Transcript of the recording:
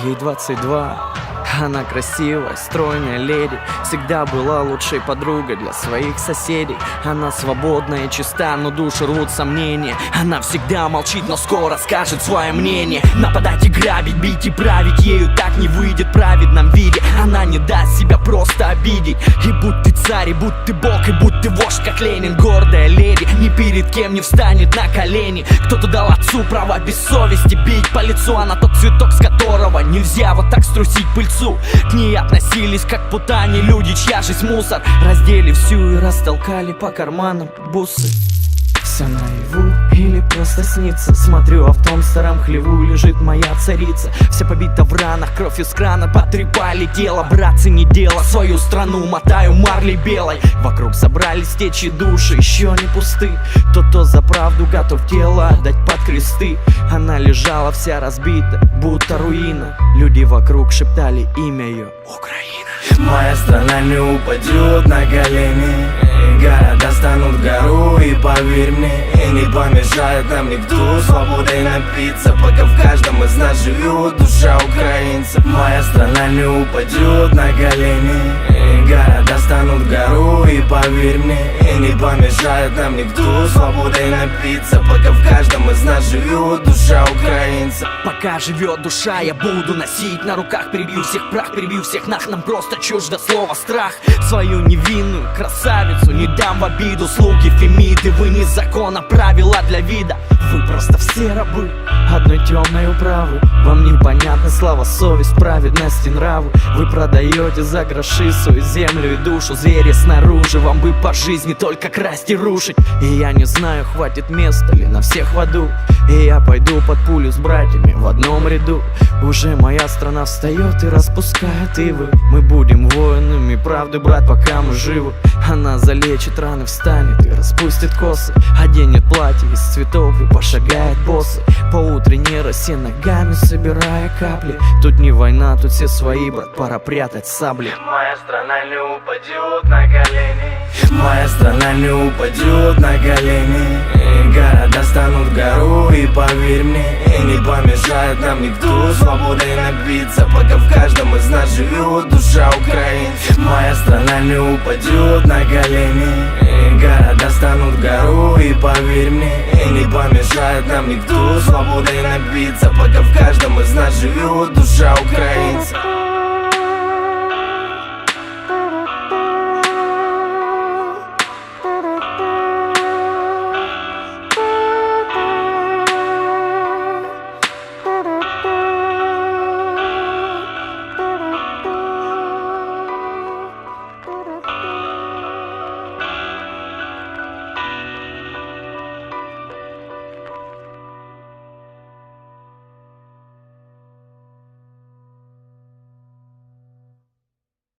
ей 22. Она красивая, стройная леди, всегда была лучшей подругой для своих соседей. Она свободная и чиста, но душу рвут сомнения. Она всегда молчит, но скоро скажет свое мнение. Нападать и грабить, бить и править, ею так не выйдет в праведном виде. Она не даст себя просто обидеть. И будь ты царь, и будь ты бог, и будь ты вождь, как Ленин. Гордая леди ни перед кем не встанет на колени. Кто-то дал отцу право без совести бить по лицу. Она тот цветок, с которого нельзя вот так струсить пыльцу. К ней относились как к путане люди, чья жизнь мусор. Раздели всю и растолкали по карманам бусы. Все наяву или просто снится? Смотрю, а в том старом хлеву лежит моя царица. Вся побита в ранах, кровь из крана потрепали тело. Братцы, не дело, свою страну мотаю марлей белой. Вокруг собрались течи души, еще не пусты. Кто за правду готов тело отдать под кресты. Она лежала вся разбита, будто руина. Люди вокруг шептали имя ее: Украина. Моя страна не упадет на колени. Города станут гору, и поверь мне, и не помешает нам никто свободой напиться, пока в каждом из нас живет душа украинца. Моя страна не упадет на колени. Города станут гору, и поверь мне, и не помешает нам никто свободой напиться, пока в каждом из нас живет душа украинца. Пока живет душа, я буду носить на руках. Перебью всех прах, перебью всех нах. Нам просто чуждо слово страх. Свою невинную красавицу не дам в обиду. Слуги Фемиды, вы не закона, правила для вида. Вы просто все рабы одной темной управы. Вам непонятны слова, совесть, праведность и нравы. Вы продаете за гроши свою землю и душу. Звери снаружи, вам бы по жизни только красть и рушить. И я не знаю, хватит места ли на всех в аду. И я пойду под пулю с братьями в одном ряду. Уже моя страна встает и распускает ивы. Мы будем воинами правды, брат, пока мы живы. Она залечит раны, встанет и распустит косы. Оденет платье из цветов и пошагает боссы по утренней росе, ногами собирая капли. Тут не война, тут все свои, брат, пора прятать сабли. Моя страна не упадет на колени. Моя страна не упадет на колени. Города станут гору, и поверь мне, и не помешает нам никто свободой напиться, пока в каждом из нас живет душа украинца. Моя страна не упадет на колени. Города станут гору, и поверь мне, и не помешает нам никто свободой напиться, пока в каждом из нас живет душа украинца.